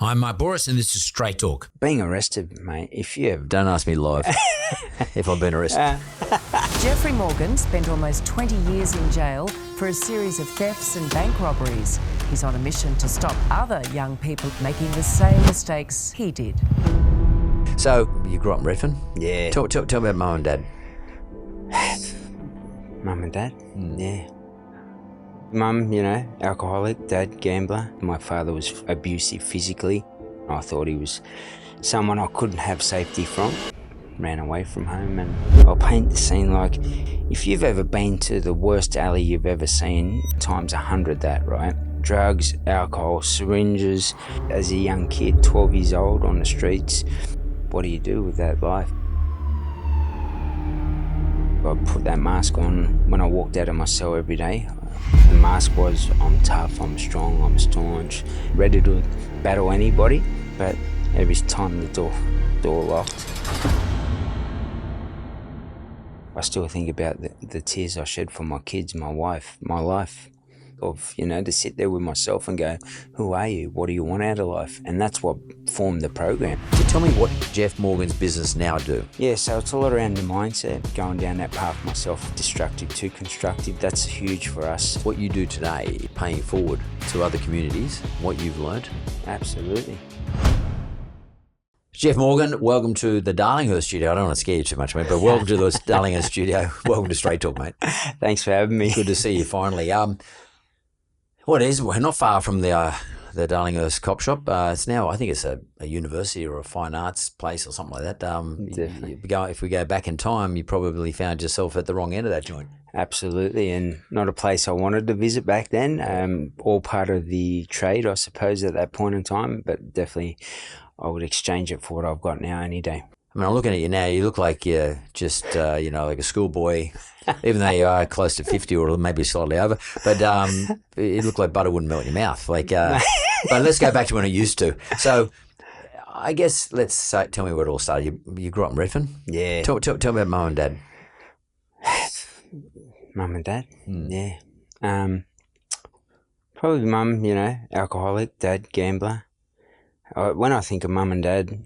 I'm Bouris and this is Straight Talk. Being arrested, mate, if you have... Don't ask me live if I've been arrested. Jeffrey Morgan spent almost 20 years in jail for a series of thefts and bank robberies. He's on a mission to stop other young people making the same mistakes he did. So, you grew up in Redfern? Yeah. Tell me about Mum and Dad. Mum and Dad? Yeah. Mum, alcoholic, Dad, gambler. My father was abusive physically. I thought he was someone I couldn't have safety from. Ran away from home, and I'll paint the scene like if you've ever been to the worst alley you've ever seen, times 100 that, right? Drugs, alcohol, syringes. As a young kid, 12 years old on the streets, what do you do with that life? I put that mask on when I walked out of my cell every day. The mask was, I'm tough, I'm strong, I'm staunch, ready to battle anybody, but every time the door locked, I still think about the tears I shed for my kids, my wife, my life. To sit there with myself and go, who are you? What do you want out of life? And that's what formed the program. So tell me what Jeff Morgan's business now do. Yeah, so it's a lot around the mindset, going down that path myself, destructive to constructive. That's huge for us. What you do today, paying forward to other communities, what you've learned. Absolutely. Jeff Morgan, welcome to the Darlinghurst studio. I don't want to scare you too much, mate, but welcome to the Darlinghurst studio. Welcome to Straight Talk, mate. Thanks for having me. Good to see you finally. We're not far from the Darlinghurst cop shop. It's now, I think it's a university or a fine arts place or something like that. If we go back in time, you probably found yourself at the wrong end of that joint. Absolutely, and not a place I wanted to visit back then. All part of the trade, I suppose, at that point in time, but definitely I would exchange it for what I've got now any day. I mean, I'm looking at you now. You look like you're just, like a schoolboy, even though you are close to 50 or maybe slightly over. But you look like butter wouldn't melt in your mouth. But let's go back to when it used to. So, I guess tell me where it all started. You grew up in Redfern? Yeah. Tell me about Mum and Dad. Mum and Dad? Yeah. Probably Mum, alcoholic, Dad, gambler. When I think of Mum and Dad,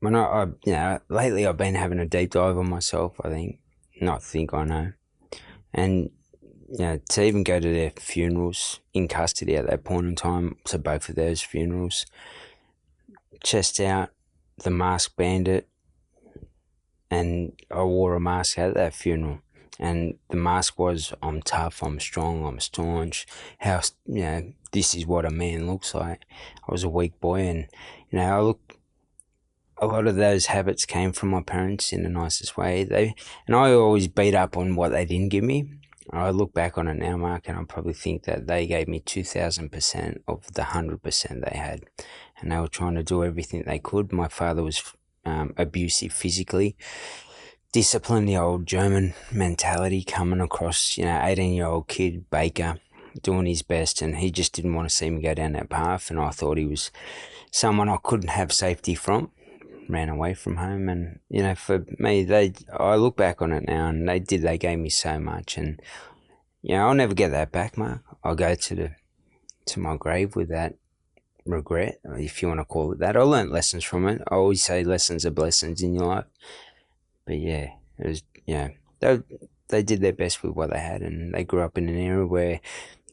lately I've been having a deep dive on myself, I know. And, to even go to their funerals in custody at that point in time, to both of those funerals, chest out, the mask bandit, and I wore a mask at that funeral. And the mask was, I'm tough, I'm strong, I'm staunch, this is what a man looks like. I was a weak boy, and, a lot of those habits came from my parents in the nicest way. And I always beat up on what they didn't give me. I look back on it now, Mark, and I probably think that they gave me 2,000% of the 100% they had. And they were trying to do everything they could. My father was abusive physically. Discipline, the old German mentality coming across, 18-year-old kid, baker, doing his best, and he just didn't want to see me go down that path, and I thought he was someone I couldn't have safety from. Ran away from home, and for me, I look back on it now, and they gave me so much, and I'll never get that back, Mark. I'll go to my grave with that regret, if you want to call it that. I learnt lessons from it. I always say lessons are blessings in your life, but yeah, it was they did their best with what they had, and they grew up in an era where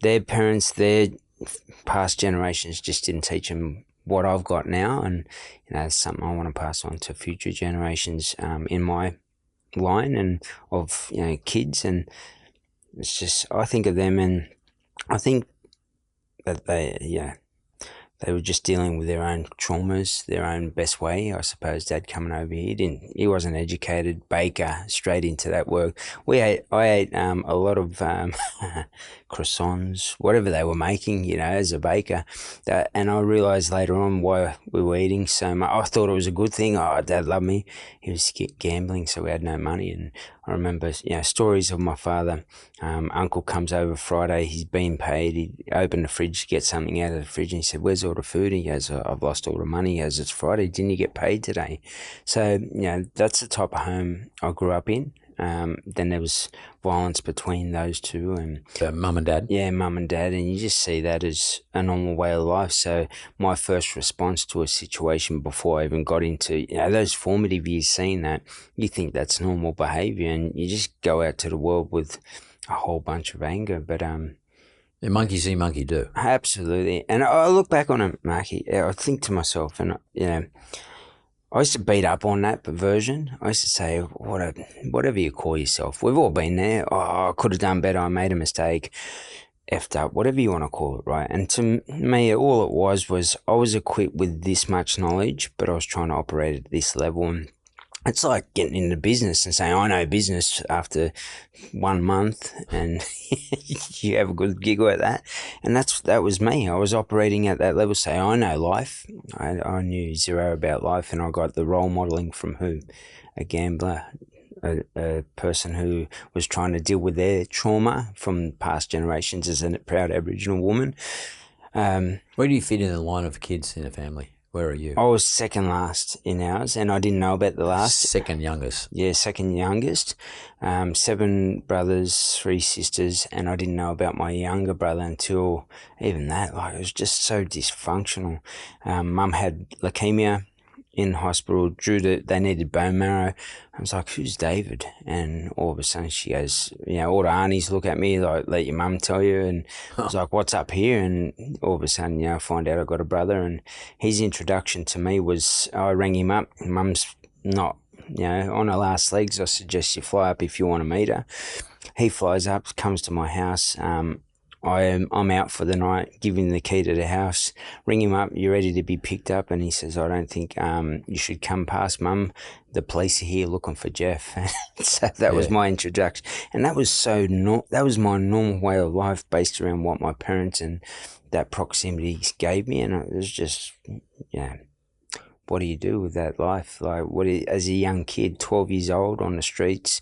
their parents, their past generations just didn't teach them what I've got now, and it's something I want to pass on to future generations in my line and of kids. And it's just, I think of them, and I think that they were just dealing with their own traumas, their own best way. I suppose Dad coming over here, he wasn't educated, baker, straight into that work. I ate a lot of croissants, whatever they were making, as a baker. And I realised later on why we were eating so much. I thought it was a good thing. Oh, Dad loved me. He was gambling, so we had no money. And I remember, stories of my father. Uncle comes over Friday, he's been paid. He opened the fridge to get something out of the fridge, and he said, "Where's all the food?" He goes, "I've lost all the money." He goes, "It's Friday, didn't you get paid today?" So, that's the type of home I grew up in. then there was violence between those two, and mum and dad. Yeah, mum and dad, and you just see that as a normal way of life. So my first response to a situation before I even got into those formative years, seeing that, you think that's normal behaviour, and you just go out to the world with a whole bunch of anger. But monkey see, monkey do. Absolutely. And I look back on it, Marky, I think to myself, and I used to beat up on that perversion. I used to say, whatever you call yourself. We've all been there. Oh, I could have done better. I made a mistake. Effed up. Whatever you want to call it, right? And to me, all it was I was equipped with this much knowledge, but I was trying to operate at this level. And it's like getting into business and saying, I know business after 1 month, and you have a good giggle at that. And that was me. I was operating at that level, saying, I know life. I knew zero about life, and I got the role modelling from who? A gambler, a person who was trying to deal with their trauma from past generations as a proud Aboriginal woman. Where do you fit in the line of kids in a family? Where are you? I was second last in ours, and I didn't know about the last. Second youngest. Yeah, second youngest. 7 brothers, 3 sisters, and I didn't know about my younger brother until even that. Like, it was just so dysfunctional. Mum had leukemia in hospital. They needed bone marrow. I was like, who's David? And all of a sudden she goes, all the aunties look at me like, let your mum tell you. And I was like, what's up here? And all of a sudden, I find out I got a brother. And his introduction to me was, I rang him up. Mum's not, on her last legs. I suggest you fly up if you want to meet her. He flies up, comes to my house. I'm out for the night, give him the key to the house, ring him up, you're ready to be picked up, and he says, I don't think you should come past, Mum. The police are here looking for Jeff. So that was my introduction. And that was that was my normal way of life based around what my parents and that proximity gave me. And it was just, what do you do with that life? Like, as a young kid, 12 years old on the streets,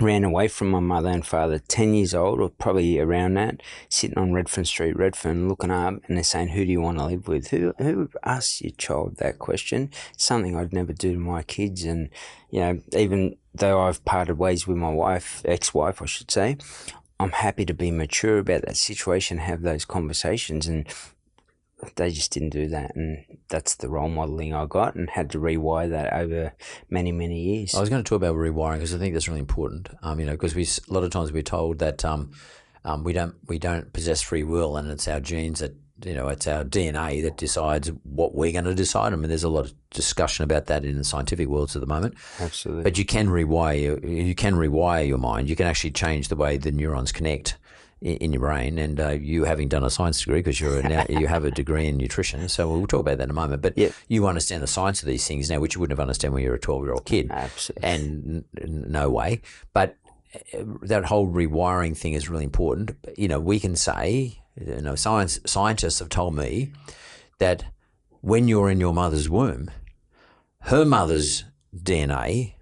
ran away from my mother and father, 10 years old, or probably around that, sitting on Redfern Street, Redfern, looking up, and they're saying, who do you want to live with? Who asks your child that question? It's something I'd never do to my kids. And, even though I've parted ways with my wife, ex-wife, I should say, I'm happy to be mature about that situation, have those conversations, and they just didn't do that. And that's the role modelling I got, and had to rewire that over many, many years. I was going to talk about rewiring because I think that's really important. Because a lot of times we're told that we don't possess free will, and it's our genes that, it's our DNA that decides what we're going to decide. I mean, there's a lot of discussion about that in the scientific worlds at the moment. Absolutely. But you can rewire your mind. You can actually change the way the neurons connect in your brain, and you having done a science degree, because you have a degree in nutrition, so we'll talk about that in a moment, but you understand the science of these things now, which you wouldn't have understood when you were a 12-year-old kid. Absolutely. And no way. But that whole rewiring thing is really important. We can say, scientists have told me that when you're in your mother's womb, her mother's DNA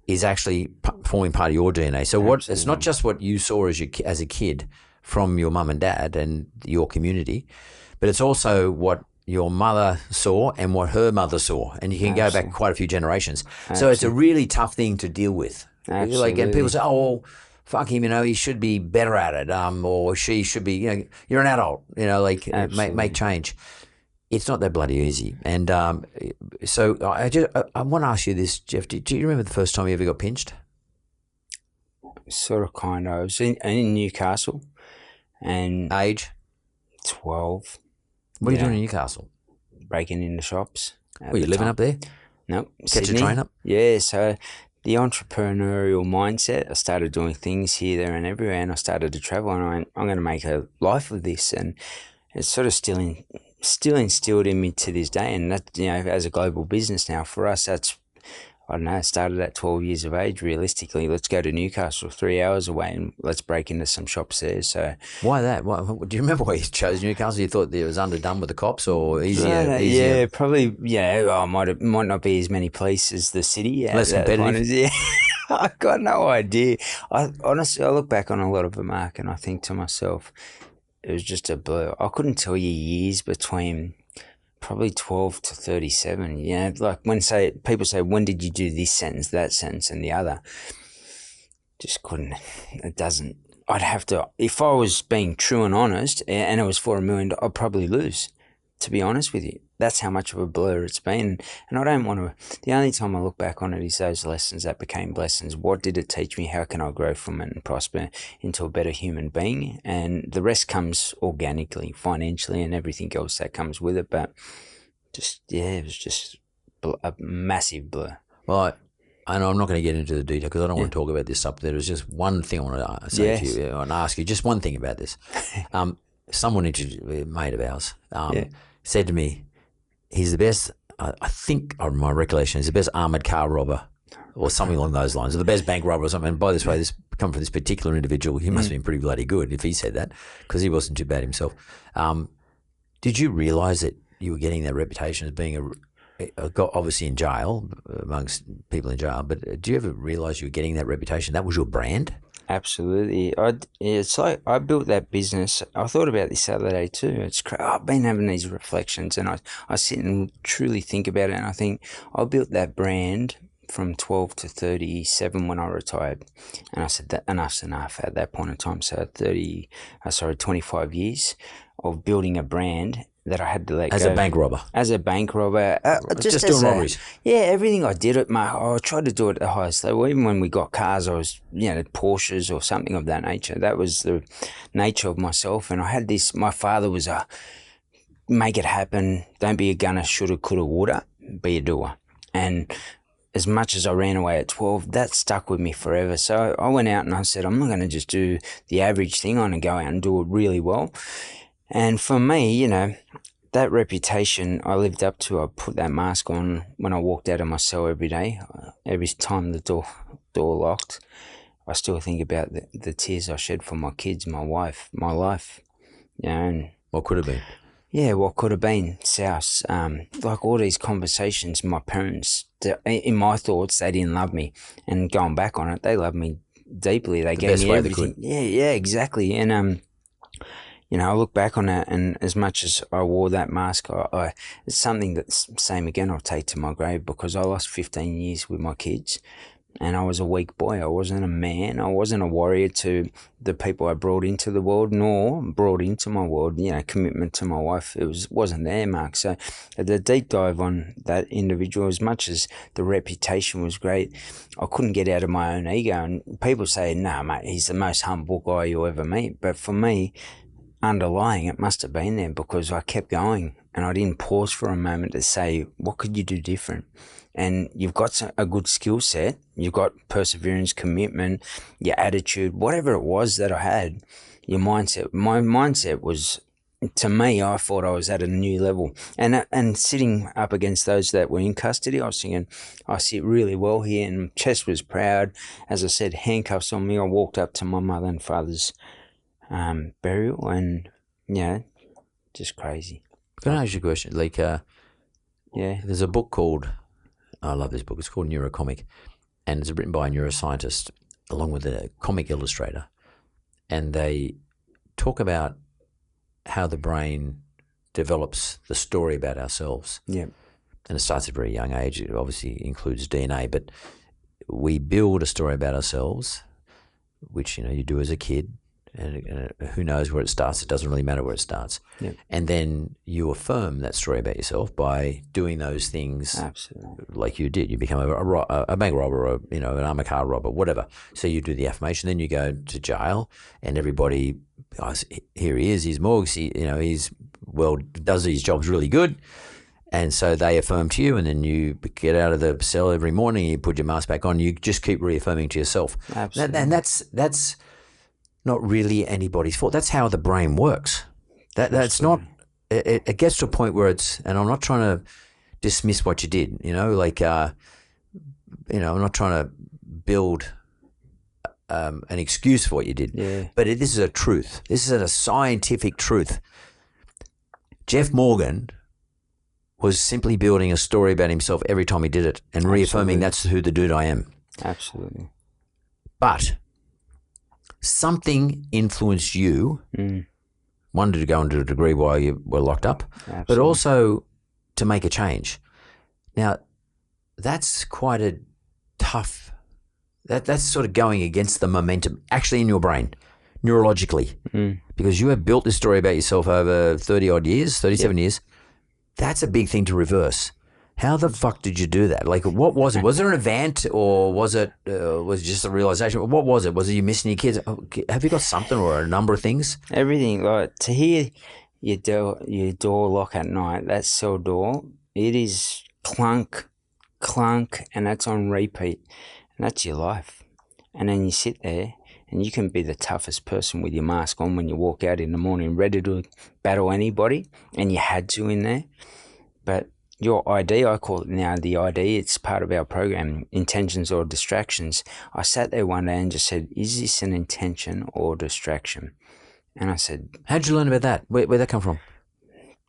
is actually forming part of your DNA. So it's not just what you saw as a kid from your mum and dad and your community, but it's also what your mother saw and what her mother saw. And you can go back quite a few generations. So it's a really tough thing to deal with. Absolutely. And people say, oh, well, fuck him, he should be better at it, or she should be, you're an adult, make change. It's not that bloody easy. And so I want to ask you this, Jeff. Do you remember the first time you ever got pinched? Sort of, kind of. I was in Newcastle. And age? 12. What are you doing in Newcastle? Breaking into shops. Were you living up there? Nope. Catch a train up? Yeah, so the entrepreneurial mindset, I started doing things here, there and everywhere, and I started to travel, and I went, I'm going to make a life of this. And it's sort of still instilled in me to this day. And that, as a global business now, for us, that's, I don't know, it started at 12 years of age, realistically. Let's go to Newcastle, 3 hours away, and let's break into some shops there. So why that? Do you remember why you chose Newcastle? You thought it was underdone with the cops, or easier? Yeah, probably. Yeah, might not be as many police as the city. Less competitive. Yeah, I've got no idea. Honestly, I look back on a lot of it, Mark, and I think to myself, it was just a blur. I couldn't tell you years between probably 12 to 37. Like people say, when did you do this sentence, that sentence, and the other? just couldn't. It doesn't. I'd have to, if I was being true and honest, and it was for $1 million, I'd probably lose, to be honest with you. That's how much of a blur it's been. And I don't want to, the only time I look back on it is those lessons that became lessons. What did it teach me? How can I grow from it and prosper into a better human being? And the rest comes organically, financially, and everything else that comes with it. But just, yeah, it was just a massive blur. Well, I know I'm not going to get into the detail because I don't want to talk about this up there. There's just one thing I want to say to you. I want to ask you just one thing about this. Someone introduced a mate of ours said to me, he's the best, I think my recollection is the best armoured car robber or something along those lines, or the best bank robber or something. And by this way, this come from this particular individual. He must have been pretty bloody good if he said that, because he wasn't too bad himself. Did you realise that you were getting that reputation as being obviously in jail, amongst people in jail, but do you ever realise you were getting that reputation? That was your brand? Absolutely. It's like I built that business. I thought about this the other day too. I've been having these reflections, and I sit and truly think about it, and I think I built that brand from 12 to 37 when I retired. And I said that enough's enough at that point in time. So 25 years of building a brand that I had to let go. As a bank robber? As a bank robber. Just doing robberies? Yeah, everything I did, I tried to do it at the highest level. Even when we got cars, I was, Porsches or something of that nature. That was the nature of myself. And I had this, my father was make it happen, don't be a gunner, shoulda, coulda, woulda, be a doer. And as much as I ran away at 12, that stuck with me forever. So I went out and I said, I'm not going to just do the average thing. I'm going to go out and do it really well. And for me, that reputation I lived up to. I put that mask on when I walked out of my cell every day. Every time the door locked, I still think about the tears I shed for my kids, my wife, my life. And what could have been? Yeah, what could have been, South. Like all these conversations, my parents, in my thoughts, they didn't love me. And going back on it, they loved me deeply. They gave me everything. Yeah, exactly. And I look back on that, and as much as I wore that mask, it's something that's same again I'll take to my grave, because I lost 15 years with my kids, and I was a weak boy. I wasn't a man. I wasn't a warrior to the people I brought into the world, nor brought into my world, commitment to my wife. It wasn't there, Mark. So the deep dive on that individual, as much as the reputation was great, I couldn't get out of my own ego. And people say, nah, mate, he's the most humble guy you'll ever meet. But for me, underlying, it must have been there, because I kept going and I didn't pause for a moment to say, what could you do different? And you've got a good skill set, you've got perseverance, commitment, your attitude, whatever it was that I had, your mindset. My mindset was, to me, I thought I was at a new level. And sitting up against those that were in custody, I was thinking, I sit really well here, and Jess was proud. As I said, handcuffs on me. I walked up to my mother and father's burial, and just crazy. Can I ask you a question? There's a book called, I love this book, it's called NeuroComic, and it's written by a neuroscientist along with a comic illustrator, and they talk about how the brain develops the story about ourselves. Yeah. And it starts at a very young age. It obviously includes DNA, but we build a story about ourselves, which you do as a kid. And who knows where it starts? It doesn't really matter where it starts. Yep. And then you affirm that story about yourself by doing those things. Absolutely. Like you did. You become a bank robber, or an armor car robber, whatever. So you do the affirmation, then you go to jail, and everybody, here he is, he's Morgs, does his jobs really good. And so they affirm to you, and then you get out of the cell every morning, you put your mask back on, you just keep reaffirming to yourself. Absolutely. And that's not really anybody's fault. That's how the brain works. That's not. It gets to a point where it's, and I'm not trying to dismiss what you did. I'm not trying to build an excuse for what you did. Yeah. But this is a truth. This is a scientific truth. Jeff Morgan was simply building a story about himself every time he did it, and reaffirming that's who the dude I am. Absolutely. But something influenced you, one, to go and do a degree while you were locked up, Absolutely. But also to make a change. Now, that's quite a tough that's sort of going against the momentum actually in your brain, neurologically, because you have built this story about yourself over 30-odd years, 37 years. That's a big thing to reverse. How the fuck did you do that? Like, what was it? Was there an event, or was it just a realization? What was it? Was it you missing your kids? Have you got something or a number of things? Everything. Like, to hear your door lock at night, that cell door, it is clunk, clunk, and that's on repeat. And that's your life. And then you sit there and you can be the toughest person with your mask on when you walk out in the morning, ready to battle anybody, and you had to in there. But your ID, I call it now the ID, it's part of our program, intentions or distractions. I sat there one day and just said, is this an intention or distraction? And I said... How'd you learn about that? Where'd that come from?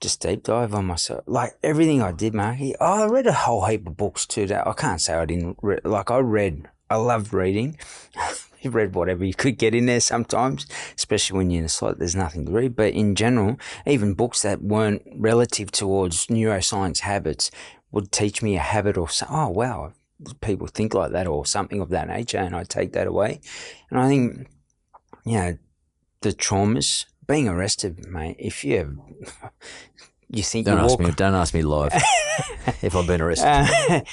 Just deep dive on myself. Like, everything I did, Marky. I read a whole heap of books too. I can't say I didn't read. Like, I loved reading. You read whatever you could get in there sometimes, especially when you're in a slot, there's nothing to read. But in general, even books that weren't relative towards neuroscience habits would teach me a habit or so. Oh, wow, people think like that or something of that nature, and I take that away. And I think, the traumas, being arrested, mate, if you think don't ask me live if I've been arrested.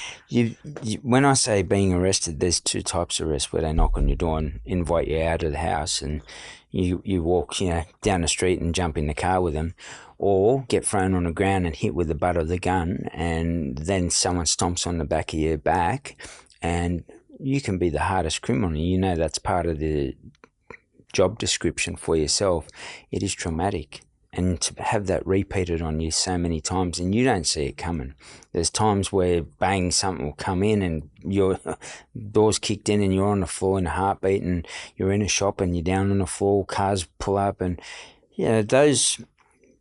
When I say being arrested, there's two types of arrest, where they knock on your door and invite you out of the house, and you walk down the street and jump in the car with them, or get thrown on the ground and hit with the butt of the gun, and then someone stomps on the back of your back, and you can be the hardest criminal. That's part of the job description for yourself. It is traumatic. And to have that repeated on you so many times, and you don't see it coming. There's times where bang, something will come in and your door's kicked in and you're on the floor in a heartbeat, and you're in a shop and you're down on the floor, cars pull up, and those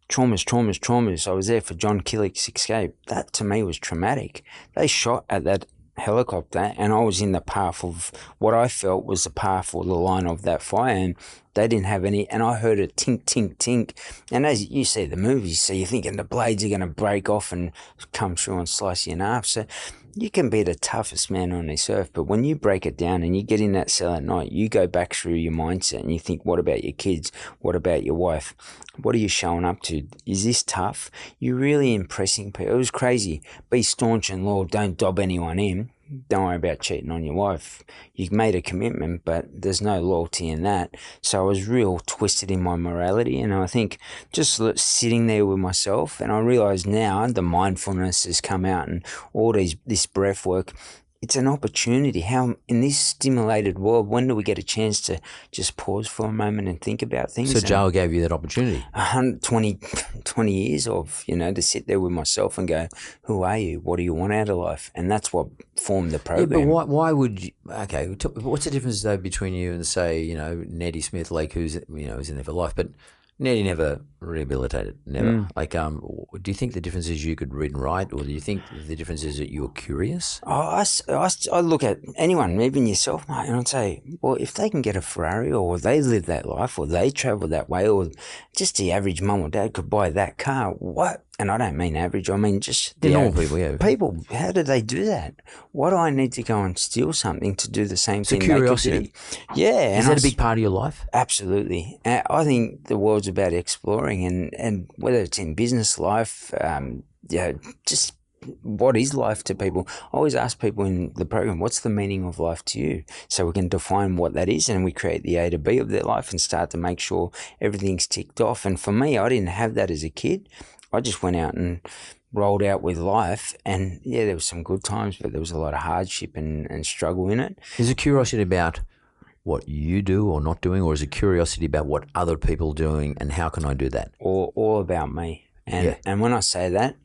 traumas. I was there for John Killick's escape. That to me was traumatic. They shot at that helicopter and I was in the path of what I felt was the path or the line of that fire, and they didn't have any, and I heard a tink, tink, tink. And as you see the movies, so you're thinking the blades are going to break off and come through and slice you in half. So you can be the toughest man on this earth, but when you break it down and you get in that cell at night, you go back through your mindset and you think, what about your kids? What about your wife? What are you showing up to? Is this tough? You're really impressing people. It was crazy. Be staunch and loyal. Don't dob anyone in. Don't worry about cheating on your wife. You've made a commitment, but there's no loyalty in that. So I was real twisted in my morality, and I think just sitting there with myself, and I realise now the mindfulness has come out and all this breath work. It's an opportunity. How in this stimulated world, when do we get a chance to just pause for a moment and think about things? So jail gave you that opportunity. 120 years of, to sit there with myself and go, who are you? What do you want out of life? And that's what formed the program. Yeah, but why would you, okay, what's the difference though between you and say, Nettie Smith Lake, who's, is in there for life, but Nettie never rehabilitated, never. Do you think the difference is you could read and write, or do you think the difference is that you were curious? I look at anyone, even yourself, mate, and I'd say, well, if they can get a Ferrari, or they live that life, or they travel that way, or just the average mum or dad could buy that car, what? And I don't mean average, I mean just the normal people, yeah. People, how do they do that? Why do I need to go and steal something to do the same thing? Curiosity. Yeah. Is that a big part of your life? Absolutely. I think the world's about exploring, and whether it's in business life, just what is life to people? I always ask people in the program, what's the meaning of life to you? So we can define what that is, and we create the A to B of their life and start to make sure everything's ticked off. And for me, I didn't have that as a kid. I just went out and rolled out with life, and there was some good times, but there was a lot of hardship and struggle in it. Is it curiosity about what you do or not doing, or is it curiosity about what other people are doing and how can I do that? All about me. And when I say that,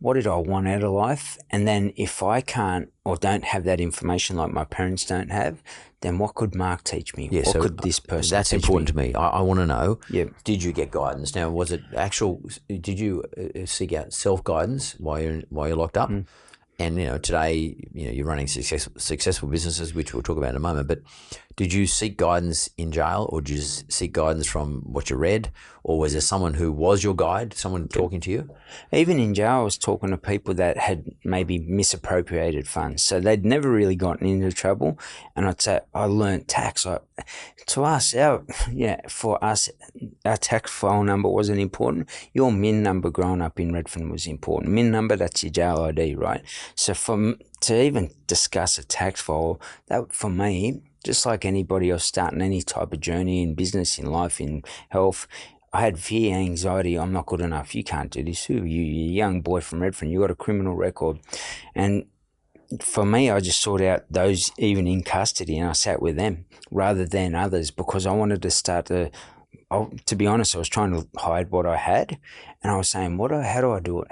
what did I want out of life? And then if I can't or don't have that information, like my parents don't have, then what could Mark teach me? Yeah, what so could this person that's teach important me? to me. I want to know, Did you get guidance? Now, was it did you seek out self-guidance while you're locked up? And, today, you're running successful businesses, which we'll talk about in a moment, but Did you seek guidance in jail, or did you seek guidance from what you read, or was there someone who was your guide, someone talking to you? Even in jail, I was talking to people that had maybe misappropriated funds. So they'd never really gotten into trouble. And I'd say, I learned tax. For us, our tax file number wasn't important. Your MIN number growing up in Redfern was important. MIN number, that's your jail ID, right? So to even discuss a tax file, that for me, just like anybody else starting any type of journey in business, in life, in health, I had fear, anxiety. I'm not good enough. You can't do this. Who are you? You're a young boy from Redfern. You got a criminal record. And for me, I just sought out those even in custody, and I sat with them rather than others, because I wanted to start to be honest, I was trying to hide what I had, and I was saying, how do I do it?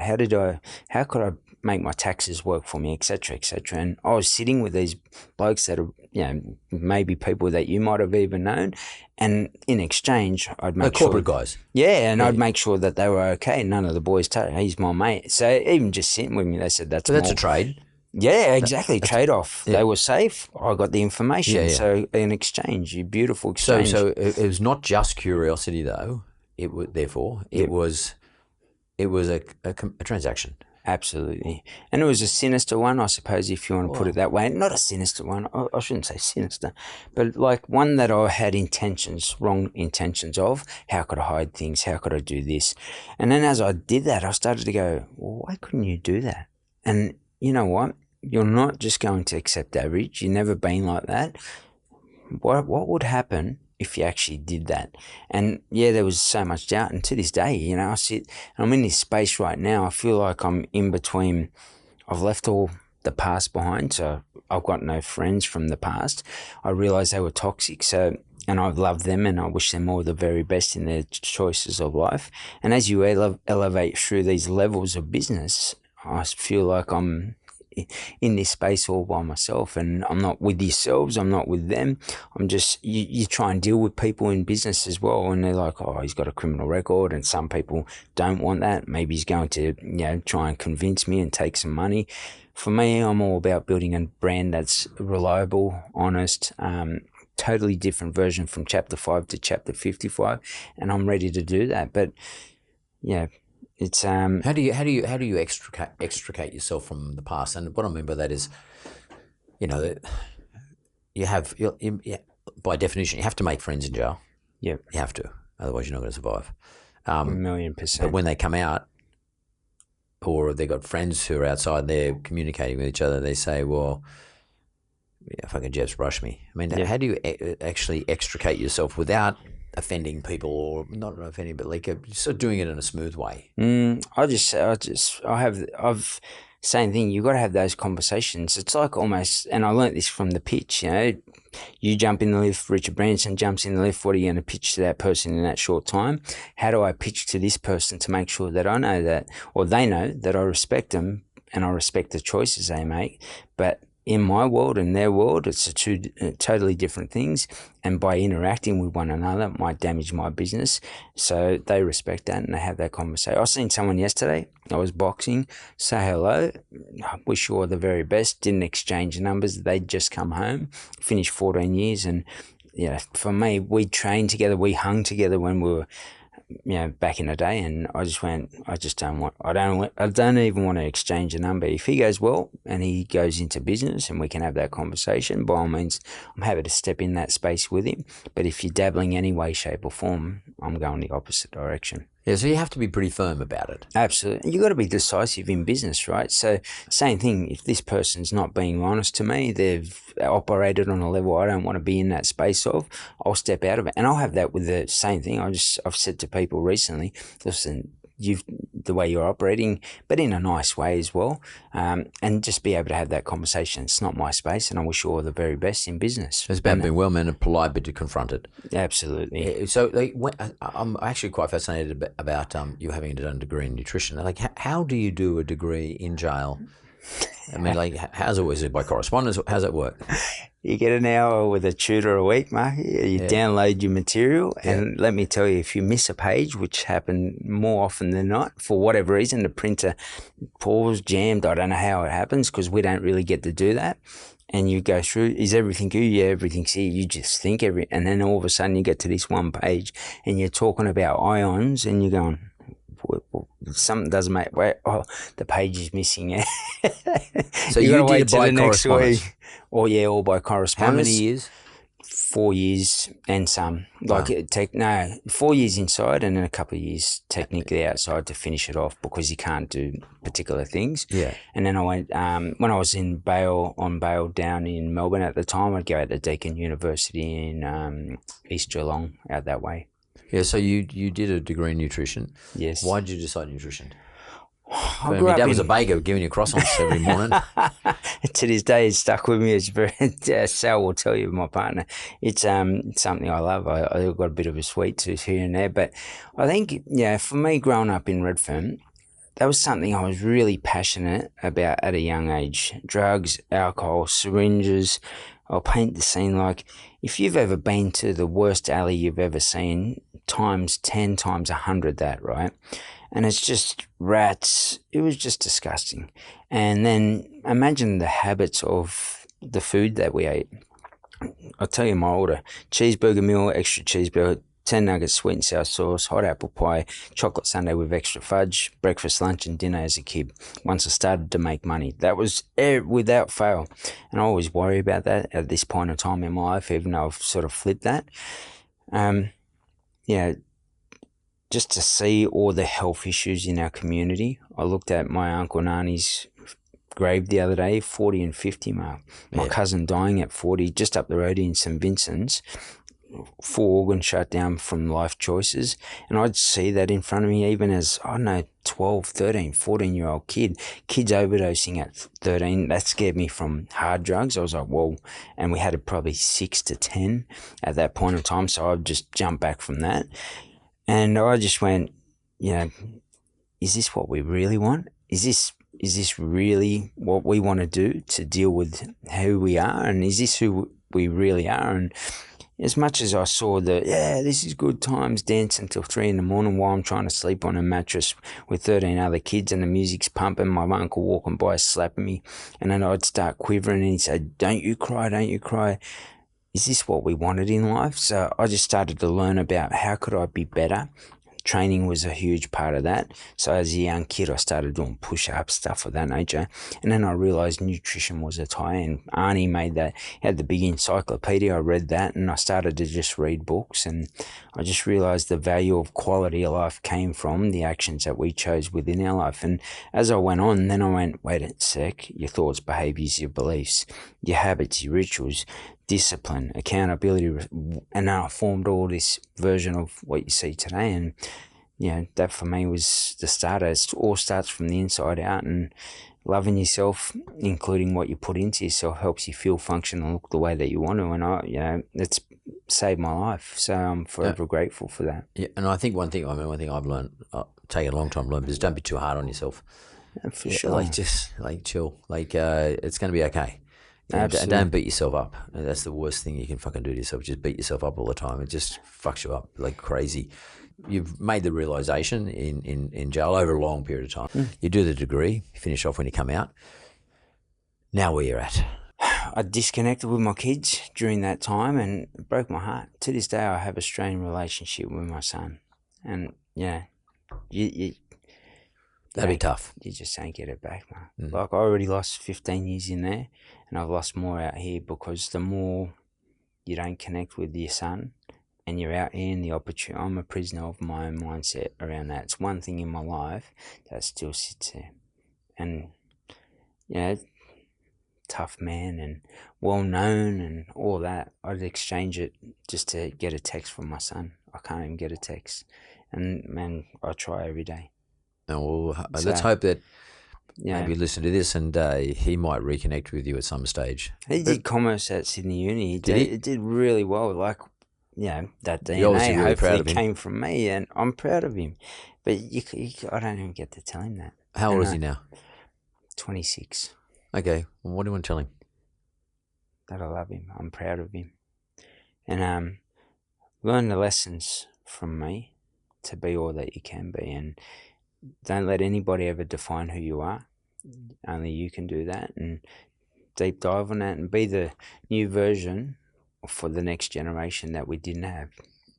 How could I make my taxes work for me, etc., etc. And I was sitting with these blokes that are, maybe people that you might have even known, and in exchange, I'd make corporate guys. Yeah, and I'd make sure that they were okay. None of the boys told, he's my mate. So even just sitting with me, they said that's a trade. Yeah, exactly. Trade-off. Yeah. They were safe. I got the information. Yeah. So in exchange, beautiful exchange. So it was not just curiosity, though. It was a transaction. Absolutely. And it was a sinister one, I suppose, if you want to put it that way. Not a sinister one. I shouldn't say sinister, but like one that I had wrong intentions of. How could I hide things? How could I do this? And then as I did that, I started to go, well, why couldn't you do that? And you know what? You're not just going to accept average. You've never been like that. What would happen if you actually did that? And yeah, there was so much doubt. And to this day, I'm in this space right now. I feel like I'm in between. I've left all the past behind. So I've got no friends from the past. I realized they were toxic. And I've loved them, and I wish them all the very best in their choices of life. And as you elevate through these levels of business, I feel like I'm in this space all by myself, and I'm not with yourselves. I'm not with them. I'm just, you try and deal with people in business as well, and they're like, oh, he's got a criminal record, and some people don't want that. Maybe he's going to, try and convince me and take some money. For me, I'm all about building a brand that's reliable, honest, totally different version from chapter 5 to chapter 55, and I'm ready to do that. But yeah, it's how do you extricate yourself from the past? And what I mean by that is, by definition, you have to make friends in jail. Yeah, you have to, otherwise you're not going to survive. 1,000,000%. But when they come out, or they've got friends who are outside, and they're communicating with each other, they say, well, fucking Jeff's brushed me. I mean, how do you actually extricate yourself without offending people, or not offending, but like sort of doing it in a smooth way? I've same thing. You got to have those conversations. It's like almost, and I learnt this from the pitch. You jump in the lift, Richard Branson jumps in the lift. What are you going to pitch to that person in that short time? How do I pitch to this person to make sure that I know that, or they know that I respect them and I respect the choices they make? But in my world and their world, it's two totally different things. And by interacting with one another, it might damage my business. So they respect that and they have that conversation. I seen someone yesterday. I was boxing. Say hello. Wish you all the very best. Didn't exchange numbers. They'd just come home. Finished 14 years. And for me, we trained together. We hung together when we were back in the day, and I just went, I don't even want to exchange a number. If he goes well and he goes into business and we can have that conversation, by all means, I'm happy to step in that space with him. But if you're dabbling any way, shape or form, I'm going the opposite direction. Yeah, so you have to be pretty firm about it. Absolutely. You got to be decisive in business, right? So same thing, if this person's not being honest to me, they've operated on a level I don't want to be in that space of, I'll step out of it. And I'll have that with the same thing. I've said to people recently, listen, the way you're operating, but in a nice way as well, and just be able to have that conversation. It's not my space, and I wish you all the very best in business. It's about being well-mannered, polite, but to confront it. Absolutely. Yeah, so I'm actually quite fascinated about you having done a degree in nutrition. Like, how do you do a degree in jail? I mean, like, how's it work? Is it by correspondence? How's it work? You get an hour with a tutor a week, Mark. You download your material, and let me tell you, if you miss a page, which happened more often than not, for whatever reason, the printer paused, jammed, I don't know how it happens because we don't really get to do that. and you go through, is everything good? Yeah, everything's here. You just think and then all of a sudden you get to this one page and you're talking about ions and you're going, something doesn't make, the page is missing. So you you got to did wait it till by the next correspondence? week. Or by correspondence. How many years? 4 years and some. Wow. 4 years inside and then a couple of years technically outside to finish it off because you can't do particular things. Yeah. And then I went, when I was on bail down in Melbourne at the time, I'd go out to Deakin University in East Geelong, out that way. Yeah, so you did a degree in nutrition. Yes. Why did you decide nutrition? I Your grew up dad was in- a baker giving you croissants every morning. To this day, it's stuck with me. It's very, Sal will tell you, my partner, it's something I love. I've got a bit of a sweet tooth here and there, but I think, for me growing up in Redfern, that was something I was really passionate about at a young age. Drugs, alcohol, syringes. I'll paint the scene like if you've ever been to the worst alley you've ever seen, times 10, times 100 that, right? And it's just rats. It was just disgusting. And then imagine the habits of the food that we ate. I'll tell you my order. Cheeseburger meal, extra cheeseburger, 10 nuggets, sweet and sour sauce, hot apple pie, chocolate sundae with extra fudge, breakfast, lunch and dinner as a kid. Once I started to make money. That was without fail. And I always worry about that at this point in time in my life, even though I've sort of flipped that. Just to see all the health issues in our community. I looked at my uncle and auntie's grave the other day, 40 and 50 mark. My cousin dying at 40, just up the road in St. Vincent's, full organ shutdown from life choices. And I'd see that in front of me even as, 12, 13, 14-year-old kids overdosing at 13. That scared me from hard drugs. I was like, whoa. And we had probably 6 to 10 at that point in time. So I'd just jump back from that. And I just went, is this what we really want? Is this really what we want to do to deal with who we are? And is this who we really are? And as much as I saw this is good times, dance until 3 a.m. while I'm trying to sleep on a mattress with 13 other kids and the music's pumping, my uncle walking by slapping me, and then I'd start quivering and he'd say, don't you cry, don't you cry. Is this what we wanted in life? So I just started to learn about how could I be better. Training was a huge part of that. So as a young kid, I started doing push-ups, stuff of that nature. And then I realized nutrition was a tie-in. Arnie had the big encyclopedia. I read that and I started to just read books. And I just realized the value of quality of life came from the actions that we chose within our life. And as I went on, then I went, wait a sec, your thoughts, behaviors, your beliefs, your habits, your rituals, discipline, accountability, and then I formed all this version of what you see today. And that for me was the starter. It all starts from the inside out, and loving yourself, including what you put into yourself, helps you feel, function, and look the way that you want to. And it's saved my life, so I'm forever grateful for that. Yeah, and I think one thing I've learned, taking a long time to learn, is don't be too hard on yourself. For sure. Like just chill. It's going to be okay. Don't beat yourself up. That's the worst thing you can fucking do to yourself. Just beat yourself up all the time. It just fucks you up like crazy. You've made the realisation in jail over a long period of time. You do the degree, you finish off when you come out. Now where you're at. I disconnected with my kids during that time and it broke my heart. To this day, I have a strained relationship with my son. And that'd be tough. You just ain't get it back, man. Like I already lost 15 years in there and I've lost more out here because the more you don't connect with your son and you're out here in the opportunity, I'm a prisoner of my own mindset around that. It's one thing in my life that still sits there. And, tough man and well known and all that. I'd exchange it just to get a text from my son. I can't even get a text. And, man, I try every day. Let's hope that maybe listen to this and he might reconnect with you at some stage. He did commerce at Sydney Uni. It did really well. Like, that DNA really hopefully came from me, and I'm proud of him. But I don't even get to tell him that. How old is he now? 26. Okay. Well, what do you want to tell him? That I love him. I'm proud of him. And learn the lessons from me to be all that you can be, and don't let anybody ever define who you are. Only you can do that, and deep dive on that and be the new version for the next generation that we didn't have.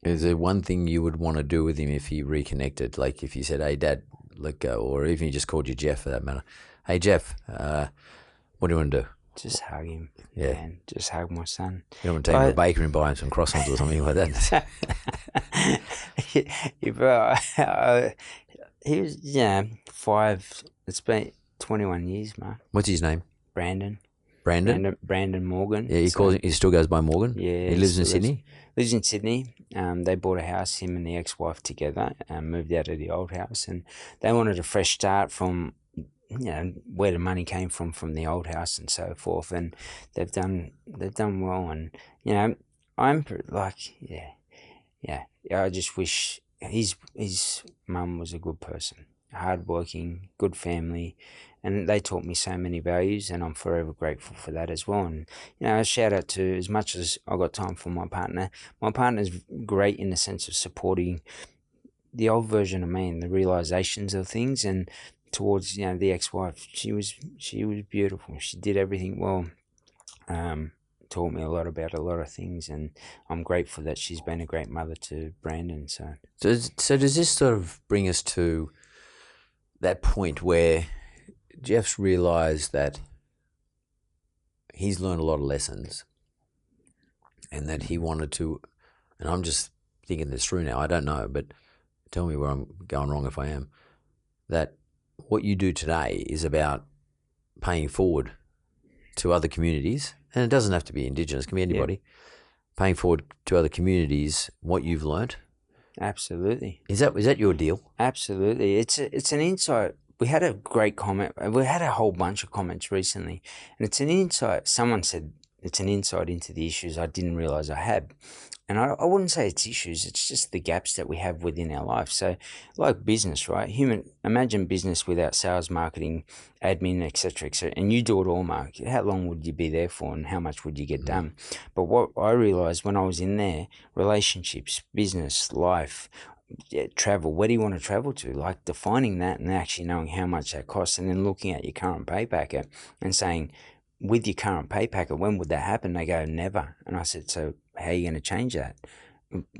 Is there one thing you would want to do with him if he reconnected? Like if you said, "Hey, Dad, let go," or even you just called you Jeff for that matter. "Hey, Jeff, what do you want to do?" Just hug him. Yeah. Man. Just hug my son. You don't want to take him to a bakery and buy him some croissants or something like that. He was, 5. It's been 21 years, Mark. What's his name? Brandon Morgan. Yeah, he still goes by Morgan. Yeah, he lives in Sydney. Lives in Sydney. They bought a house, him and the ex-wife together, moved out of the old house, and they wanted a fresh start from, where the money came from the old house and so forth. And they've done well. And I'm I just wish his mum was a good person, hardworking, good family, and they taught me so many values, and I'm forever grateful for that as well. And a shout out to, as much as I got time for my partner. My partner's great in the sense of supporting the old version of me and the realizations of things. And towards the ex-wife, she was beautiful. She did everything well. Taught me a lot about a lot of things, and I'm grateful that she's been a great mother to Brandon. So does this sort of bring us to that point where Jeff's realised that he's learned a lot of lessons and that he wanted to, and I'm just thinking this through now, I don't know, but tell me where I'm going wrong if I am, that what you do today is about paying forward to other communities, and it doesn't have to be Indigenous, it can be anybody, paying forward to other communities what you've learnt. Absolutely. Is that your deal? Absolutely. It's an insight. We had a great comment. We had a whole bunch of comments recently, and it's an insight. Someone said it's an insight into the issues I didn't realise I had. And I wouldn't say it's issues, it's just the gaps that we have within our life. So like business, right? Imagine business without sales, marketing, admin, etc., and you do it all, Mark. How long would you be there for, and how much would you get done? But what I realised when I was in there, relationships, business, life, travel, where do you want to travel to? Like defining that and actually knowing how much that costs, and then looking at your current pay packet and saying, with your current pay packet, when would that happen? They go, never. And I said, so how are you going to change that?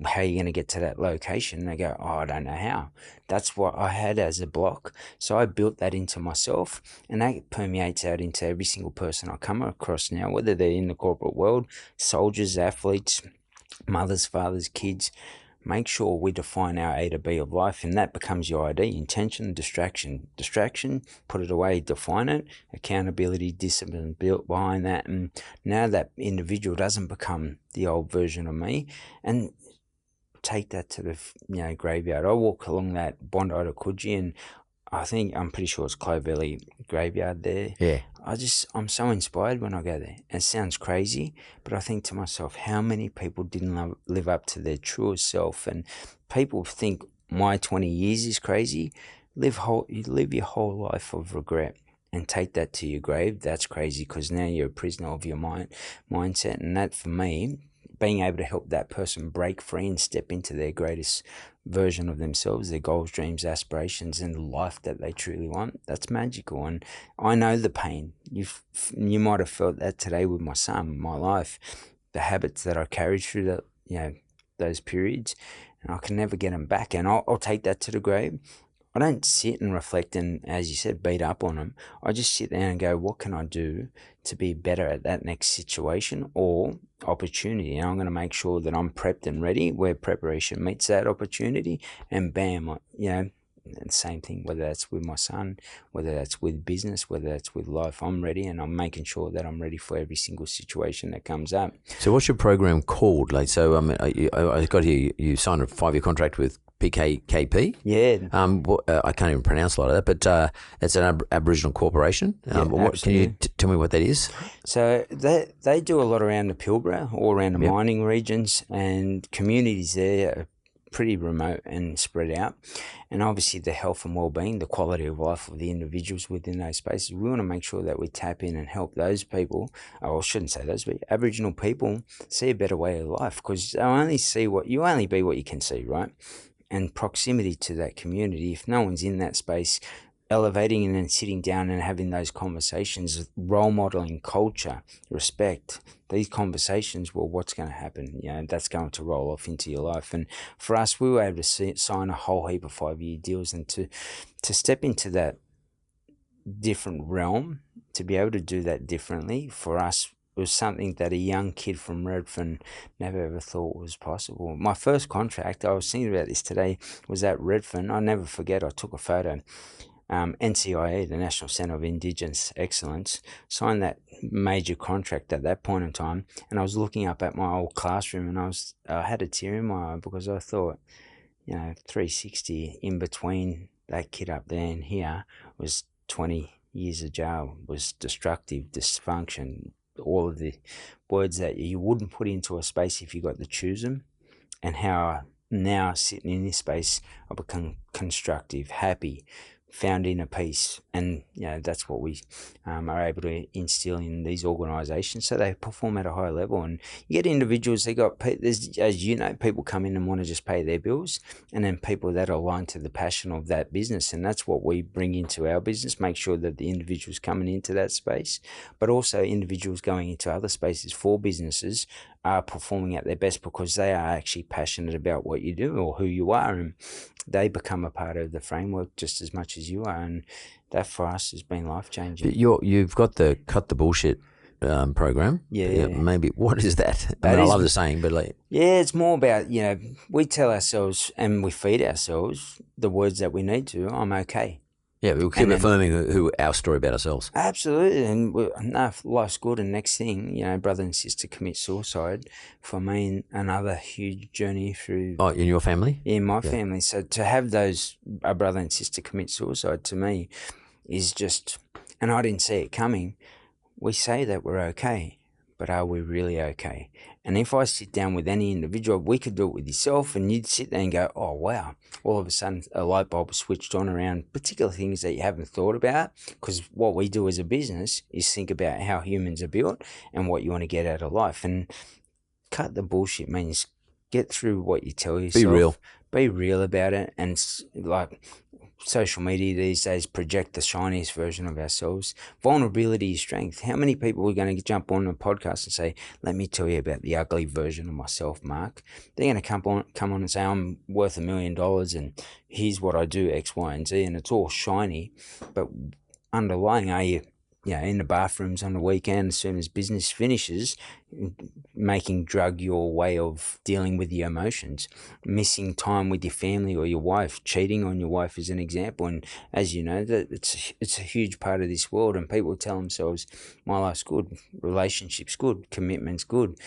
How are you going to get to that location? And they go, I don't know how. That's what I had as a block. So I built that into myself, and that permeates out into every single person I come across now, whether they're in the corporate world, soldiers, athletes, mothers, fathers, kids. Make sure we define our A to B of life, and that becomes your ID. Intention, distraction. Distraction, put it away, define it. Accountability, discipline built behind that. And now that individual doesn't become the old version of me, and take that to the graveyard. I walk along that Bondi to Coogee, and I'm pretty sure it's Clovelly graveyard there. Yeah. I'm so inspired when I go there. It sounds crazy, but I think to myself, how many people didn't live up to their truest self? And people think my 20 years is crazy. You live your whole life of regret and take that to your grave. That's crazy, because now you're a prisoner of your mindset. And that, for me, being able to help that person break free and step into their greatest version of themselves, their goals, dreams, aspirations, and the life that they truly want, that's magical. And I know the pain. You might have felt that today with my son, my life, the habits that I carried through those periods, and I can never get them back. And I'll take that to the grave. I don't sit and reflect and, as you said, beat up on them. I just sit there and go, what can I do to be better at that next situation or opportunity? And I'm going to make sure that I'm prepped and ready where preparation meets that opportunity. And bam, and same thing, whether that's with my son, whether that's with business, whether that's with life, I'm ready, and I'm making sure that I'm ready for every single situation that comes up. So what's your program called? I got here, you signed a 5-year contract with PKKP. Yeah. I can't even pronounce a lot of that, but it's an Aboriginal corporation. Can you tell me what that is? So they do a lot around the Pilbara, all around the mining regions, and communities there are pretty remote and spread out. And obviously the health and well-being, the quality of life of the individuals within those spaces, we want to make sure that we tap in and help those people, or I shouldn't say those, but Aboriginal people see a better way of life, because you only be what you can see, right? And proximity to that community, if no one's in that space, elevating and then sitting down and having those conversations, role modeling, culture, respect, these conversations, well, what's going to happen? That's going to roll off into your life. And for us, we were able to sign a whole heap of 5-year deals, and to step into that different realm, to be able to do that differently, for us, was something that a young kid from Redfern never ever thought was possible. My first contract, I was thinking about this today, was at Redfern. I'll never forget, I took a photo. NCIE, the National Centre of Indigenous Excellence, signed that major contract at that point in time, and I was looking up at my old classroom, and I had a tear in my eye, because I thought, 360 in between that kid up there and here was 20 years of jail, was destructive, dysfunction, all of the words that you wouldn't put into a space if you got to choose them, and how now sitting in this space I become constructive, happy, found inner peace. And that's what we are able to instill in these organisations, so they perform at a high level. And you get individuals, there's, as you know, people come in and want to just pay their bills, and then people that are aligned to the passion of that business. And that's what we bring into our business, make sure that the individuals coming into that space, but also individuals going into other spaces for businesses, are performing at their best because they are actually passionate about what you do or who you are, and they become a part of the framework just as much as you are. And that for us has been life-changing. You've got the Cut the Bullshit program. Yeah. Maybe, what is that? I love the saying, but it's more about, we tell ourselves and we feed ourselves the words that we need to. I'm okay. Yeah, we'll keep affirming who our story about ourselves. Absolutely. And life's good. And next thing, brother and sister commit suicide. For me, another huge journey through... Oh, in your family? In my family. So to have a brother and sister commit suicide, to me, is just... And I didn't see it coming. We say that we're okay, but are we really okay? And if I sit down with any individual, we could do it with yourself, and you'd sit there and go, oh, wow. All of a sudden, a light bulb switched on around particular things that you haven't thought about, because what we do as a business is think about how humans are built and what you want to get out of life. And cut the bullshit means get through what you tell yourself. Be real about it. And social media these days project the shiniest version of ourselves. Vulnerability is strength. How many people are going to jump on a podcast and say, let me tell you about the ugly version of myself, Mark? They're going to come on and say, I'm worth $1 million and here's what I do, X, Y, and Z, and it's all shiny. But underlying, are you in the bathrooms on the weekend, as soon as business finishes, making drug your way of dealing with your emotions, missing time with your family or your wife, cheating on your wife is an example. And as you know, that it's a huge part of this world, and people tell themselves, my life's good, relationship's good, commitment's good.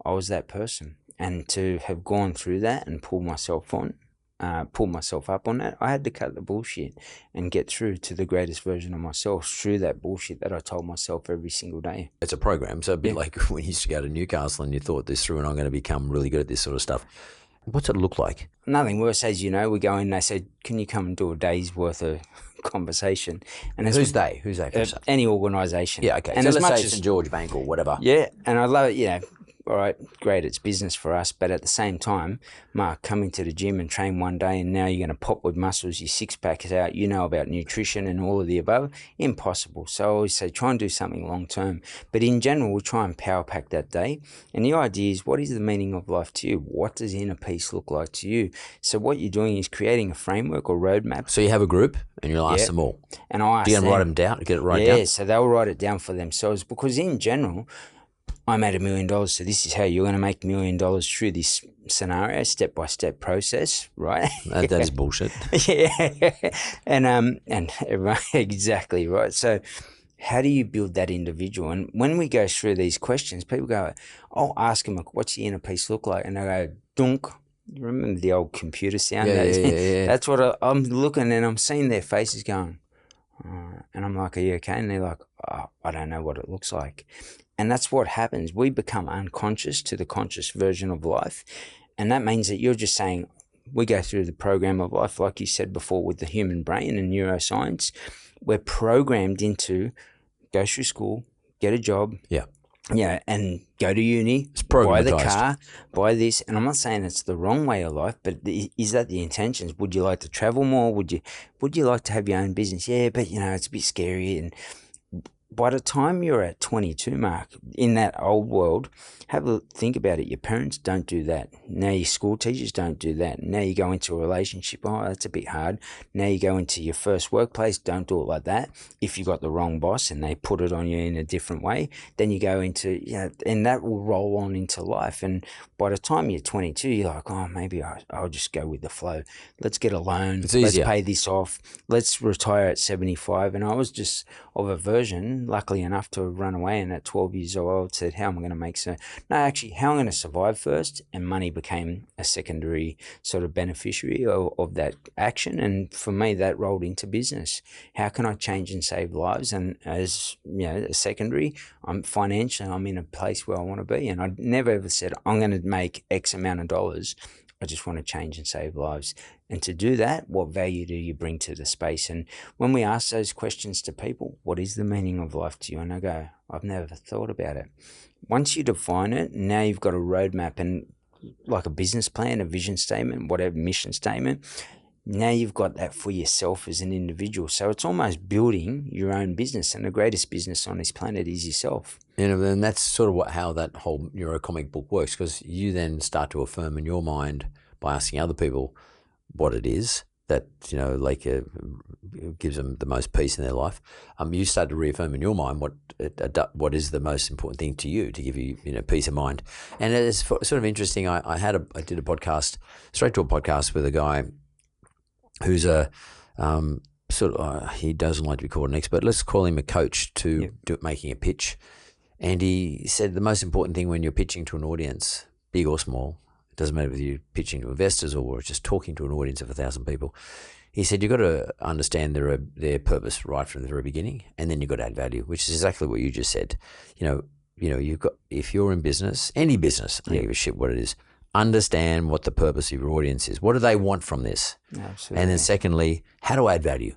I was that person. And to have gone through that and pull myself up on that, I had to cut the bullshit and get through to the greatest version of myself through that bullshit that I told myself every single day. It's a program, so a bit like when you used to go to Newcastle and you thought this through and I'm going to become really good at this sort of stuff. What's it look like? Nothing worse, as you know, we go in and they say, can you come and do a day's worth of conversation? And Who's they? Any organisation. Yeah, okay. And so as let's much say as St. George Bank or whatever. Yeah, and I love it, all right, great, it's business for us, but at the same time, Mark, coming to the gym and train one day and now you're going to pop with muscles, your six-pack is out, about nutrition and all of the above, impossible. So I always say try and do something long-term. But in general, we try and power pack that day. And the idea is, what is the meaning of life to you? What does inner peace look like to you? So what you're doing is creating a framework or roadmap. So you have a group and you'll ask them all. And I ask them. Do you write them down? Get it right down? Yeah, so they'll write it down for themselves, because in general, I made $1 million, so this is how you're going to make $1 million through this scenario, step-by-step process, right? That is bullshit. Yeah, and everyone, exactly, right? So how do you build that individual? And when we go through these questions, people go, I'll ask them, what's your inner peace look like? And they go, dunk. You remember the old computer sound? Yeah. That's what I'm looking, and I'm seeing their faces going, and I'm like, are you okay? And they're like, oh, I don't know what it looks like. And that's what happens. We become unconscious to the conscious version of life. And that means that you're just saying, we go through the program of life, like you said before, with the human brain and neuroscience. We're programmed into go through school, get a job, and go to uni, buy the car, buy this. And I'm not saying it's the wrong way of life, but is that the intentions? Would you like to travel more? Would you like to have your own business? Yeah, but it's a bit scary. And by the time you're at 22, Mark, in that old world, have a think about it. Your parents don't do that. Now your school teachers don't do that. Now you go into a relationship, oh, that's a bit hard. Now you go into your first workplace, don't do it like that. If you got the wrong boss and they put it on you in a different way, then you go into, and that will roll on into life. And by the time you're 22, you're like, oh, maybe I'll just go with the flow. Let's get a loan. Let's pay this off. Let's retire at 75. And I was just of a version, luckily enough to have run away, and at 12 years old said, how am I going to make so? No, actually, how I'm going to survive first, and money became a secondary sort of beneficiary of that action. And for me, that rolled into business. How can I change and save lives? And as a secondary, I'm in a place where I want to be, and I never ever said I'm going to make X amount of dollars. I just want to change and save lives. And to do that, what value do you bring to the space? And when we ask those questions to people, what is the meaning of life to you? And I go, I've never thought about it. Once you define it, now you've got a roadmap and like a business plan, a vision statement, whatever, mission statement. Now you've got that for yourself as an individual. So it's almost building your own business, and the greatest business on this planet is yourself. And that's sort of how that whole NeuroComic book works, because you then start to affirm in your mind by asking other people what it is that, gives them the most peace in their life. You start to reaffirm in your mind what is the most important thing to you to give you, peace of mind. And it's sort of interesting. I did a podcast, straight to a podcast with a guy who's he doesn't like to be called an expert. Let's call him a coach to making a pitch. And he said the most important thing when you're pitching to an audience, big or small, it doesn't matter whether you're pitching to investors or just talking to an audience of 1,000 people. He said you've got to understand their purpose right from the very beginning, and then you've got to add value, which is exactly what you just said. You've got, if you're in business, any business, I don't give a shit what it is, understand what the purpose of your audience is. What do they want from this? Absolutely. And then secondly, how to add value.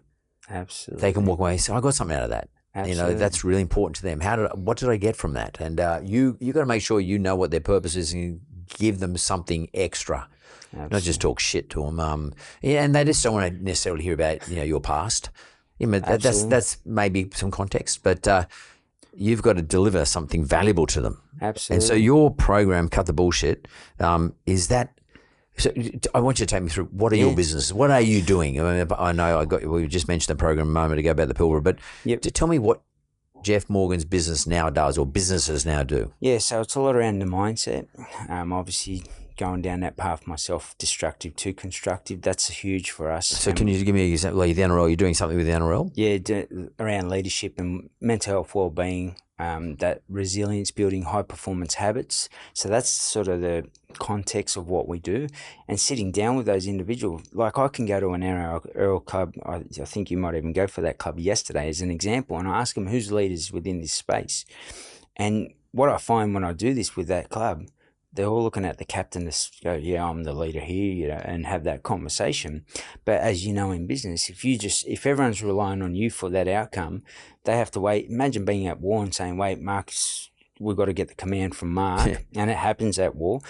Absolutely. They can walk away and say, I got something out of that. Absolutely. That's really important to them. What did I get from that? And you got to make sure you know what their purpose is and give them something extra. Absolutely. Not just talk shit to them. And they just don't want to necessarily hear about your past. That's maybe some context, but you've got to deliver something valuable to them. Absolutely. And so your program, Cut the Bullshit, is that. So I want you to take me through what are your businesses? What are you doing? I know we just mentioned the program a moment ago about the Pilbara, but tell me what Jeff Morgan's business now does, or businesses now do. Yeah, so it's a lot around the mindset. Obviously, going down that path myself, destructive to constructive, that's huge for us. So can you give me an example? Like the NRL, you're doing something with the NRL? Yeah, around leadership and mental health, well-being, that resilience building, high performance habits. So that's sort of the context of what we do, and sitting down with those individuals. Like I can go to an NRL club, I think you might even go for that club yesterday as an example, and I ask them who's leaders within this space. And what I find when I do this with that club, they're all looking at the captain to go, yeah, I'm the leader here, and have that conversation. But as you know, in business, if everyone's relying on you for that outcome, they have to wait. Imagine being at war and saying, wait, Mark, we've got to get the command from Mark. And it happens at war.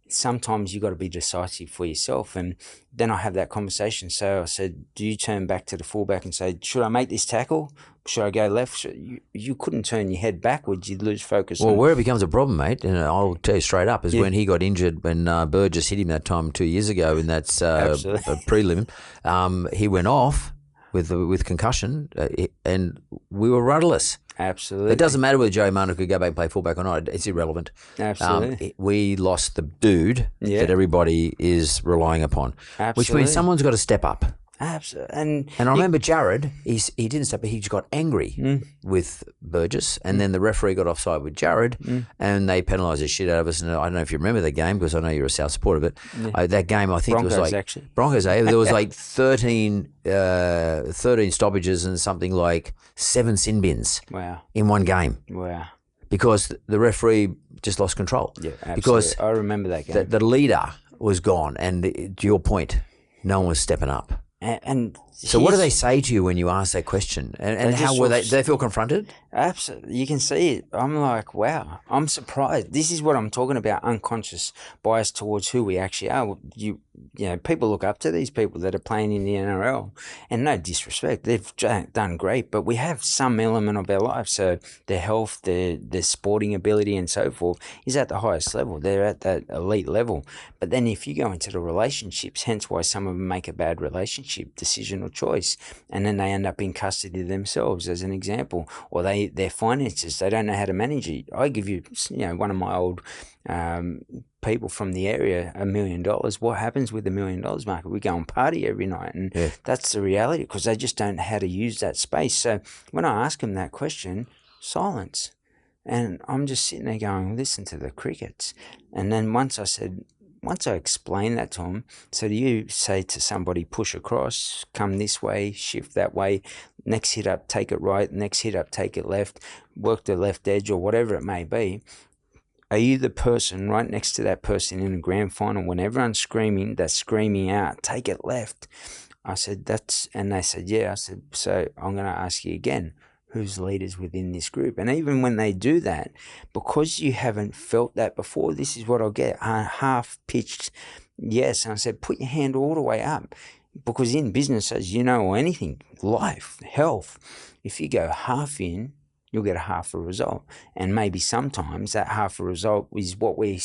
Sometimes you got to be decisive for yourself. And then I have that conversation. So I said, do you turn back to the fullback and say, should I make this tackle? Should I go left? You couldn't turn your head backwards. You'd lose focus. Well, where it becomes a problem, mate, and I'll tell you straight up, is when he got injured, when Burgess hit him that time 2 years ago in that prelim. He went off with concussion, and we were rudderless. Absolutely. It doesn't matter whether Joey Manu could go back and play fullback or not. It's irrelevant. Absolutely. We lost the dude that everybody is relying upon. Absolutely. Which means someone's got to step up. Absolutely. And I remember Jared, he didn't step up, he just got angry with Burgess, and then the referee got offside with Jared, and they penalised the shit out of us. And I don't know if you remember that game, because I know you're a South supporter, but that game, I think Broncos, it was like actually. Broncos. There was like 13 stoppages and something like 7 sin bins. Wow. In one game. Wow. Because the referee just lost control. Yeah, absolutely. Because I remember that game. The leader was gone, and to your point, no one was stepping up. And so what do they say to you when you ask that question? And how were they? Did they feel confronted? Absolutely. You can see it. I'm like, wow, I'm surprised. This is what I'm talking about, unconscious bias towards who we actually are. You know, people look up to these people that are playing in the NRL, and no disrespect, they've done great, but we have some element of our life. So their health, their sporting ability and so forth is at the highest level. They're at that elite level. But then if you go into the relationships, hence why some of them make a bad relationship decision or choice, and then they end up in custody themselves, as an example, or their finances, they don't know how to manage it. I give you, one of my old people from the area, $1 million. What happens with the $1 million market? We go and party every night, and that's the reality, because they just don't know how to use that space. So when I ask them that question, silence. And I'm just sitting there going, listen to the crickets. And then once I explain that to them, so do you say to somebody, push across, come this way, shift that way, next hit up, take it right, next hit up, take it left, work the left edge or whatever it may be. Are you the person right next to that person in a grand final when everyone's screaming, that's screaming out, take it left? I said, and they said, yeah. I said, so I'm going to ask you again, who's leaders within this group? And even when they do that, because you haven't felt that before, this is what I'll get, a half-pitched yes. And I said, put your hand all the way up, because in business, as you know, or anything, life, health, if you go half in, you'll get a half a result. And maybe sometimes that half a result is what we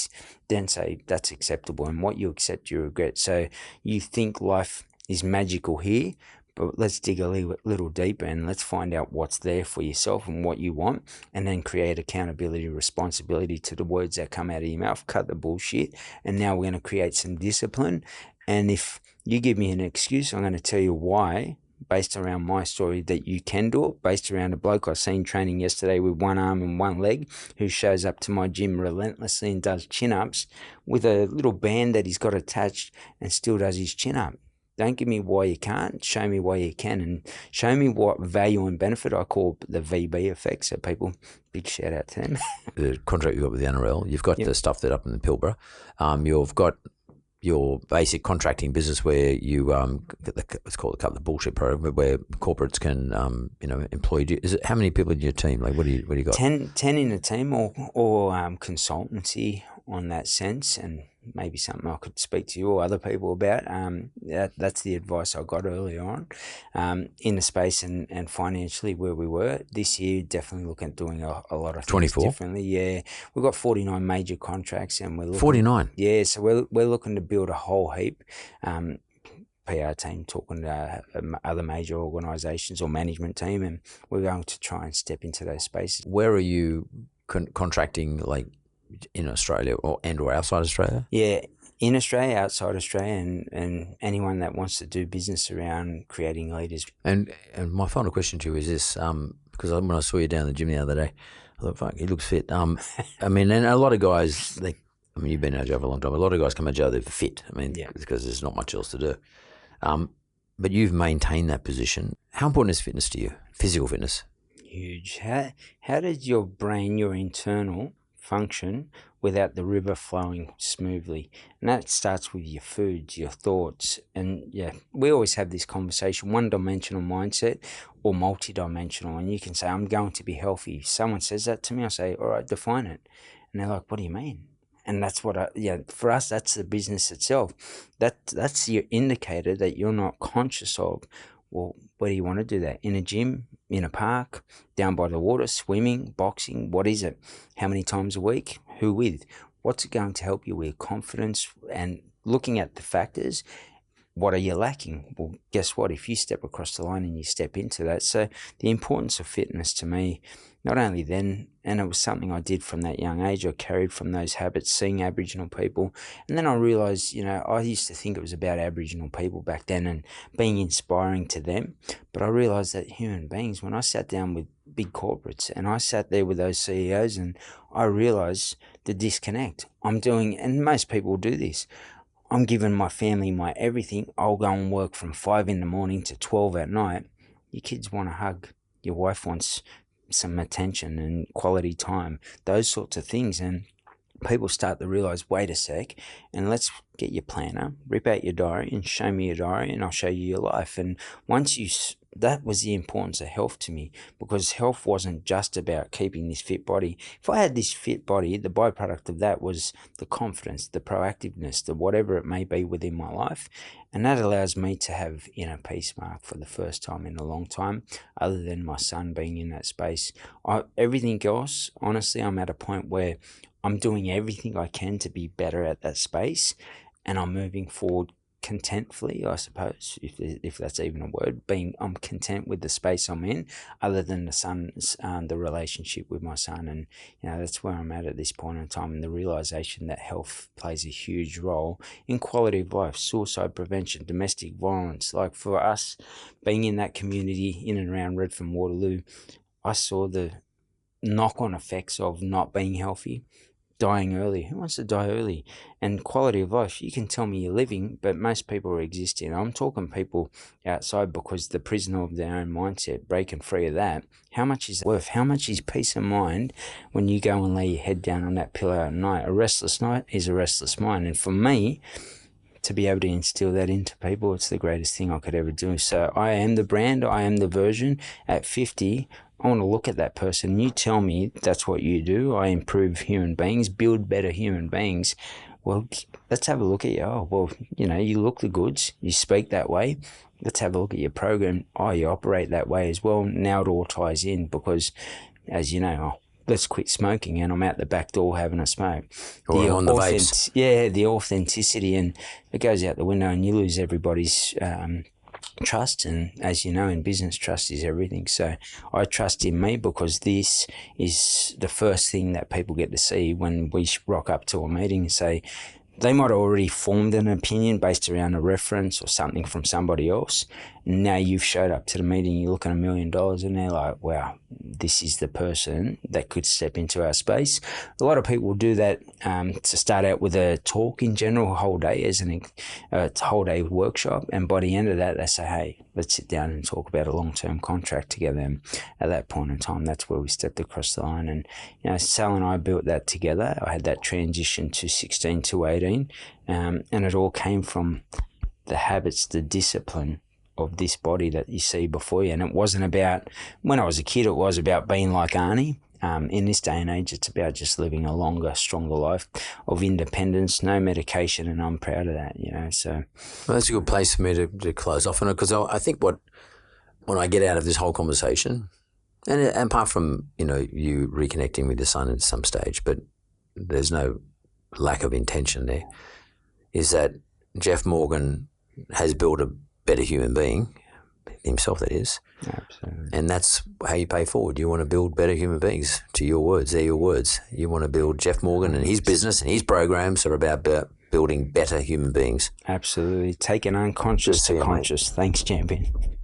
then say that's acceptable, and what you accept, you regret. So you think life is magical here, but let's dig a little deeper and let's find out what's there for yourself and what you want, and then create accountability, responsibility to the words that come out of your mouth. Cut the bullshit. And now we're going to create some discipline. And if you give me an excuse, I'm going to tell you why, based around my story, that you can do it, based around a bloke I seen training yesterday with one arm and one leg, who shows up to my gym relentlessly and does chin-ups with a little band that he's got attached and still does his chin-up. Don't give me why you can't, show me why you can, and show me what value and benefit. I call the VB effect. So people, big shout out to them. The contract you got with the NRL, you've got the stuff that up in the Pilbara. You've got your basic contracting business where you it's called the bullshit program, where corporates can employ you. How many people in your team? Like what do you got? 10 in a team, or consultancy on that sense, and maybe something I could speak to you or other people about. That's the advice I got early on in the space, and financially where we were. This year, definitely looking at doing a lot of things 24? Differently. Yeah, we've got 49 major contracts, and we're looking, 49? Yeah, so we're looking to build a whole heap. PR team talking to other major organisations or management team, and we're going to try and step into those spaces. Where are you contracting, like in Australia or outside Australia? Yeah, in Australia, outside Australia, and anyone that wants to do business around creating leaders. And my final question to you is this, because when I saw you down the gym the other day, I thought, fuck, he looks fit. And a lot of guys, you've been out of jail for a long time. A lot of guys come out of jail, they're fit. Because there's not much else to do. But you've maintained that position. How important is fitness to you? Physical fitness? Huge. How does your brain, your internal, function without the river flowing smoothly? And that starts with your foods, your thoughts. And we always have this conversation, one-dimensional mindset or multi-dimensional. And you can say, I'm going to be healthy. If someone says that to me, I say, all right, define it. And they're like, what do you mean? And that's what for us, that's the business itself. That's your indicator that you're not conscious of. Well, where do you want to do that? In a gym, in a park, down by the water, swimming, boxing? What is it? How many times a week? Who with? What's it going to help you with? Confidence, and looking at the factors. What are you lacking? Well, guess what? If you step across the line and you step into that. So the importance of fitness to me, not only then, and it was something I did from that young age, I carried from those habits, seeing Aboriginal people. And then I realised, I used to think it was about Aboriginal people back then and being inspiring to them. But I realised that human beings, when I sat down with big corporates and I sat there with those CEOs, and I realised the disconnect. I'm doing, and most people do this, I'm giving my family my everything. I'll go and work from 5 a.m. to 12 at night. Your kids want a hug. Your wife wants some attention and quality time, those sorts of things. And people start to realise, wait a sec, and let's get your planner, rip out your diary and show me your diary, and I'll show you your life. And once that was the importance of health to me, because health wasn't just about keeping this fit body. If I had this fit body, the byproduct of that was the confidence, the proactiveness, the whatever it may be within my life. And that allows me to have inner peace, Mark, for the first time in a long time, other than my son being in that space. Everything else, honestly, I'm at a point where I'm doing everything I can to be better at that space, and I'm moving forward contentfully, I suppose, if that's even a word. I'm content with the space I'm in, other than the relationship with my son. And that's where I'm at this point in time, and the realization that health plays a huge role in quality of life, suicide prevention, domestic violence. Like for us, being in that community in and around Redfern, Waterloo, I saw the knock-on effects of not being healthy. Dying early. Who wants to die early? And quality of life, you can tell me you're living, but most people are existing. I'm talking people outside, because the prisoner of their own mindset, breaking free of that. How much is that worth? How much is peace of mind when you go and lay your head down on that pillow at night? A restless night is a restless mind. And for me, to be able to instill that into people, it's the greatest thing I could ever do. So I am the brand, I am the version. At 50, I want to look at that person. You tell me that's what you do. I improve human beings, build better human beings. Well, let's have a look at you. Oh, well, you look the goods. You speak that way. Let's have a look at your program. Oh, you operate that way as well. Now it all ties in, because, as you know, let's quit smoking, and I'm out the back door having a smoke. Or on the vapes. Yeah, the authenticity, and it goes out the window, and you lose everybody's trust. And as you know, in business, trust is everything. So I trust in me, because this is the first thing that people get to see when we rock up to a meeting and say, they might have already formed an opinion based around a reference or something from somebody else. Now you've showed up to the meeting, you look at $1 million, and they're like, wow, this is the person that could step into our space. A lot of people do that to start out with a talk in general, a whole day as a whole day workshop. And by the end of that, they say, hey, let's sit down and talk about a long-term contract together. And at that point in time, that's where we stepped across the line. And Sal and I built that together. I had that transition to 16 to 18, and it all came from the habits, the discipline of this body that you see before you. And it wasn't about, when I was a kid, it was about being like Arnie. In this day and age, it's about just living a longer, stronger life of independence, no medication, and I'm proud of that, so. Well, that's a good place for me to close off on it, because I think when I get out of this whole conversation, and apart from, you reconnecting with your son at some stage, but there's no lack of intention there, is that Jeff Morgan has built a better human being, himself that is. Absolutely. And that's how you pay forward. You want to build better human beings, to your words. They're your words. You want to build Jeff Morgan and his business and his programs are about building better human beings. Absolutely. Taking unconscious to conscious. Thanks, champion.